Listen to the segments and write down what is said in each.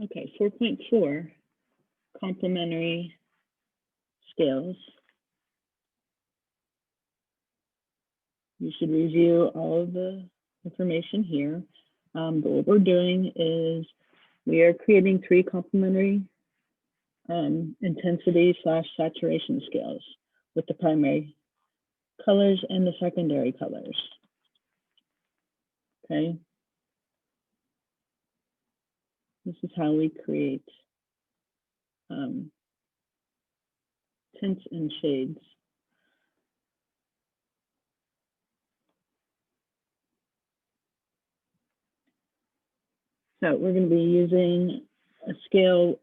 Okay, 4.4, complementary scales. You should review all of the information here. But what we're doing is we are creating 3 complementary intensity / saturation scales with the primary colors and the secondary colors. Okay. This is how we create tints and shades. So we're going to be using a scale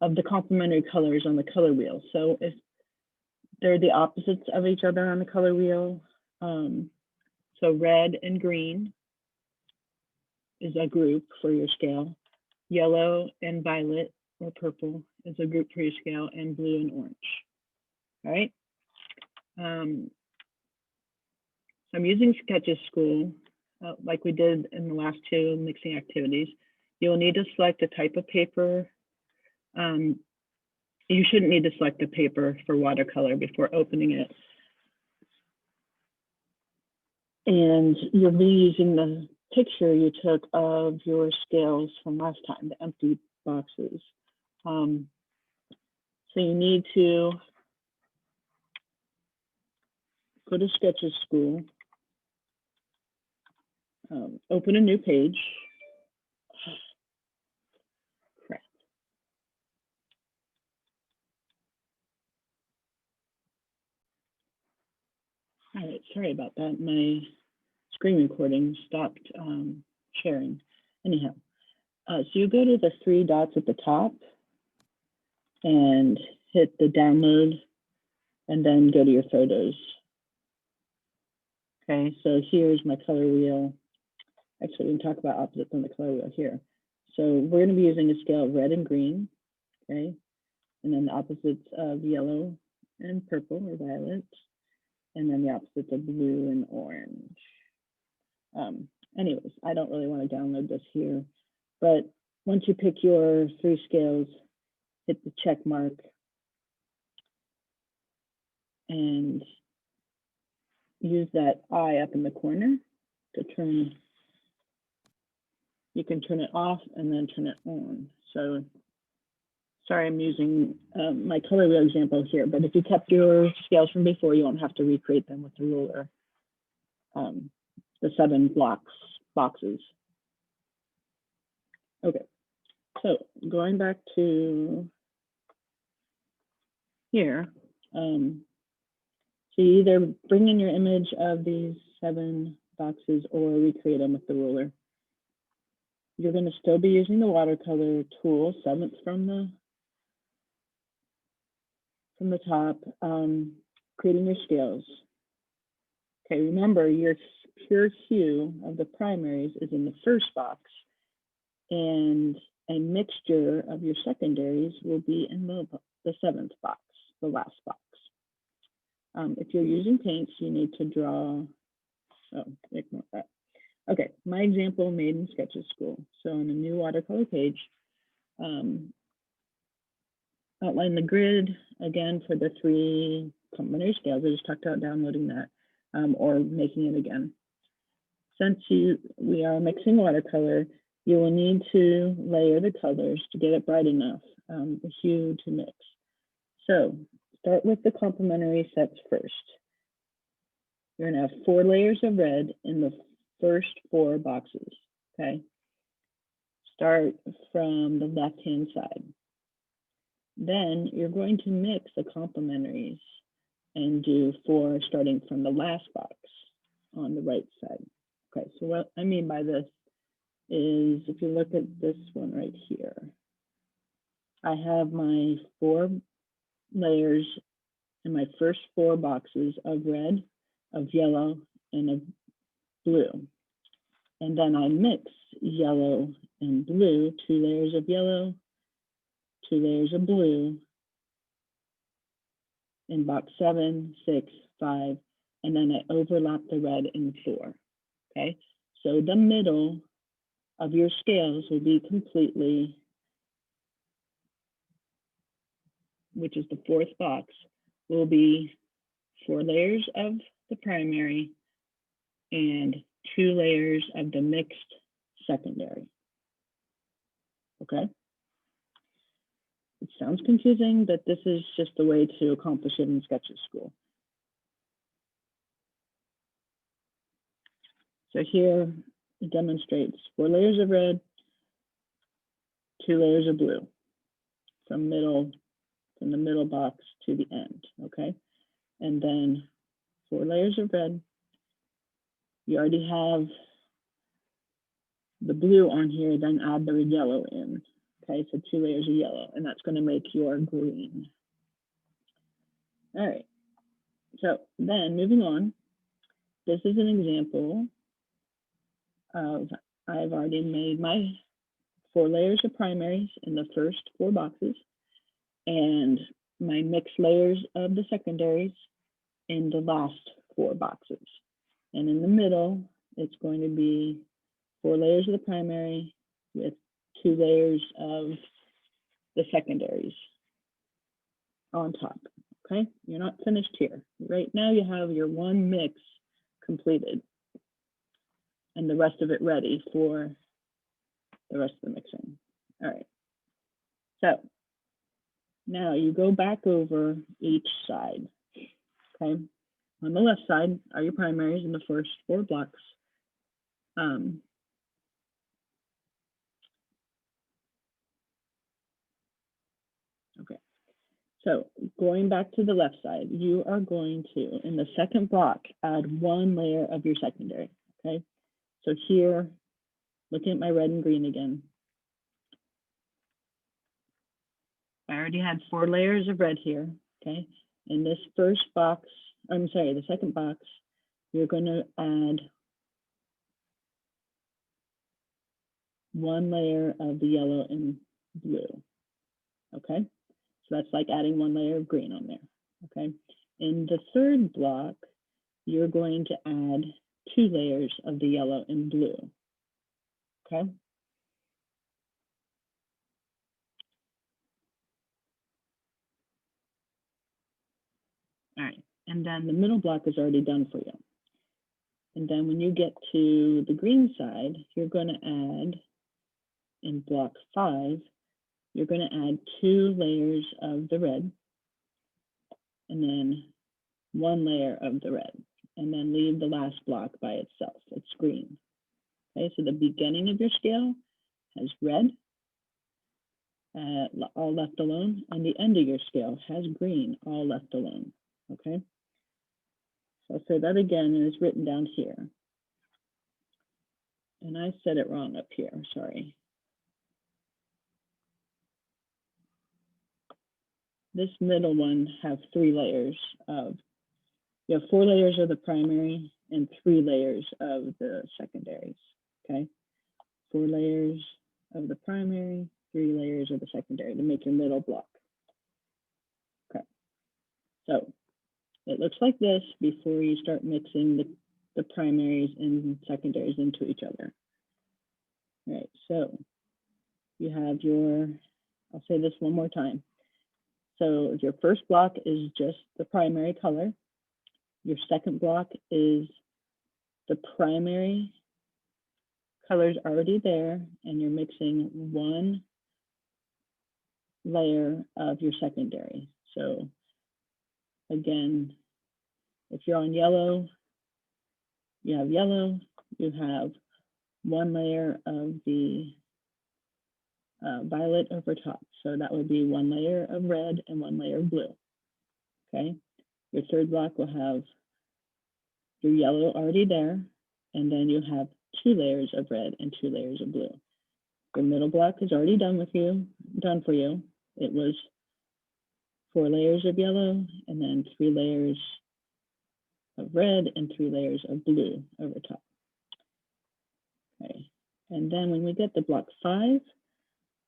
of the complementary colors on the color wheel. So if they're the opposites of each other on the color wheel, so red and green is a group for your scale. Yellow and violet or purple is a group for your scale, and blue and orange. All right. So I'm using Sketches School, like we did in the last 2 mixing activities. You'll need to select a type of paper. You shouldn't need to select a paper for watercolor before opening it. And you'll be using the picture you took of your scales from last time, the empty boxes. So you need to go to Sketches School, open a new page. Crap. All right, sorry about that. My screen recording stopped sharing. Anyhow, so you go to the 3 dots at the top and hit the download, and then go to your photos. Okay, so here's my color wheel. Actually, we can talk about opposites on the color wheel here. So we're going to be using a scale of red and green, okay, and then the opposites of yellow and purple or violet, and then the opposites of blue and orange. Anyways, I don't really want to download this here, but once you pick your 3 scales, hit the check mark and use that eye up in the corner to turn. You can turn it off and then turn it on. So sorry, I'm using my color wheel example here, but if you kept your scales from before, you won't have to recreate them with the ruler. The 7 boxes. Okay, so going back to here, so you either bring in your image of these 7 boxes or recreate them with the ruler. You're going to still be using the watercolor tool, 7th from the top, creating your scales. Okay, remember your pure hue of the primaries is in the first box, and a mixture of your secondaries will be in the 7th box, the last box. If you're using paints, you need to draw, oh, ignore that. Okay, my example made in Sketches School. So on a new watercolor page, outline the grid again for the 3 complementary scales. I just talked about downloading that or making it again. Since we are mixing watercolor, you will need to layer the colors to get it bright enough, the hue to mix. So start with the complementary sets first. You're going to have 4 layers of red in the first 4 boxes, okay? Start from the left-hand side. Then you're going to mix the complementaries and do 4 starting from the last box on the right side. Okay, so what I mean by this is if you look at this one right here, I have my 4 layers in my first 4 boxes of red, of yellow, and of blue. And then I mix yellow and blue, 2 layers of yellow, 2 layers of blue in box 7, 6, 5, and then I overlap the red in 4. Okay, so the middle of your scales will be completely, which is the fourth box, will be 4 layers of the primary and 2 layers of the mixed secondary. Okay? It sounds confusing, but this is just the way to accomplish it in Sketches School. So here it demonstrates 4 layers of red, 2 layers of blue from the middle box to the end, okay? And then 4 layers of red. You already have the blue on here, then add the yellow in. Okay, so 2 layers of yellow, and that's going to make your green. All right, so then moving on, this is an example of, I've already made my 4 layers of primaries in the first 4 boxes, and my mixed layers of the secondaries in the last 4 boxes. And in the middle, it's going to be 4 layers of the primary with 2 layers of the secondaries on top, okay? You're not finished here. Right now you have your one mix completed and the rest of it ready for the rest of the mixing. All right, so now you go back over each side, okay? On the left side are your primaries in the first 4 blocks. Okay, so going back to the left side, you are going to, in the second block, add 1 layer of your secondary, okay? So here, looking at my red and green again, I already had 4 layers of red here, okay? In this first box, I'm sorry, the second box, you're going to add 1 layer of the yellow and blue, okay? So that's like adding 1 layer of green on there, okay? In the third block, you're going to add 2 layers of the yellow and blue, okay? All right, and then the middle block is already done for you. And then when you get to the green side, you're going to add, in block 5, you're going to add 2 layers of the red, and then 1 layer of the red, and then leave the last block by itself. It's green. Okay, so the beginning of your scale has red, all left alone, and the end of your scale has green, all left alone. Okay, so I'll say that again, and it's written down here. And I said it wrong up here, sorry. This middle one have 3 layers of, you have 4 layers of the primary and 3 layers of the secondaries, okay? 4 layers of the primary, 3 layers of the secondary to make your middle block. Okay, so it looks like this before you start mixing the primaries and secondaries into each other. All right, so you have your, I'll say this one more time. So your first block is just the primary color. Your second block is the primary colors already there, and you're mixing 1 layer of your secondary. So again, if you're on yellow, you have yellow, you have 1 layer of the violet over top. So that would be 1 layer of red and 1 layer of blue. Okay, your third block will have your yellow already there, and then you have 2 layers of red and 2 layers of blue. Your middle block is already done for you. It was 4 layers of yellow and then 3 layers of red and 3 layers of blue over top. Okay, and then when we get to block 5,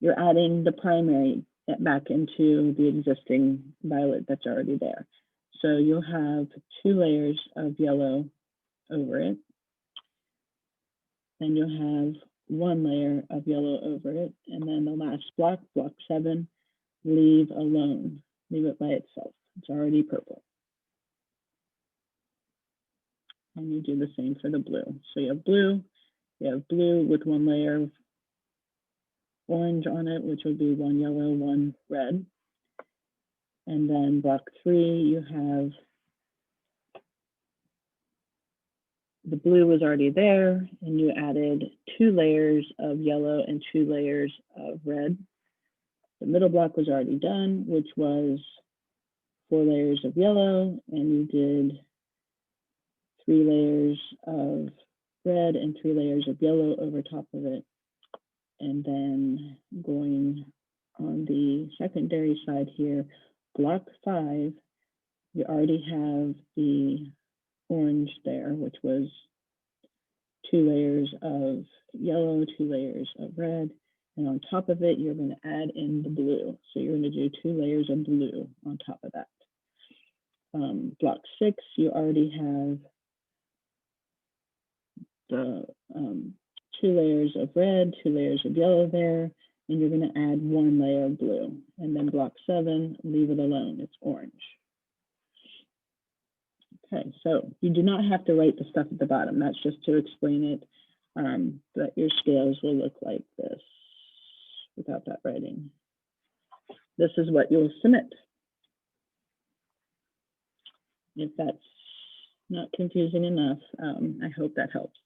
you're adding the primary back into the existing violet that's already there. So you'll have 2 layers of yellow over it. Then you'll have one layer of yellow over it. And then the last block, block 7, leave alone. Leave it by itself. It's already purple. And you do the same for the blue. So you have blue with one layer of orange on it, which would be one yellow, one red. And then block 3, you have the blue was already there, and you added 2 layers of yellow and 2 layers of red. The middle block was already done, which was 4 layers of yellow, and you did 3 layers of red and 3 layers of yellow over top of it. And then going on the secondary side here, block 5, you already have the orange there, which was 2 layers of yellow, 2 layers of red, and on top of it, you're going to add in the blue. So you're going to do 2 layers of blue on top of that. Block 6, you already have the 2 layers of red, 2 layers of yellow there, and you're going to add 1 layer of blue. And then block 7, leave it alone, it's orange. Okay, so you do not have to write the stuff at the bottom. That's just to explain it, that your scales will look like this without that writing. This is what you'll submit. If that's not confusing enough, I hope that helps.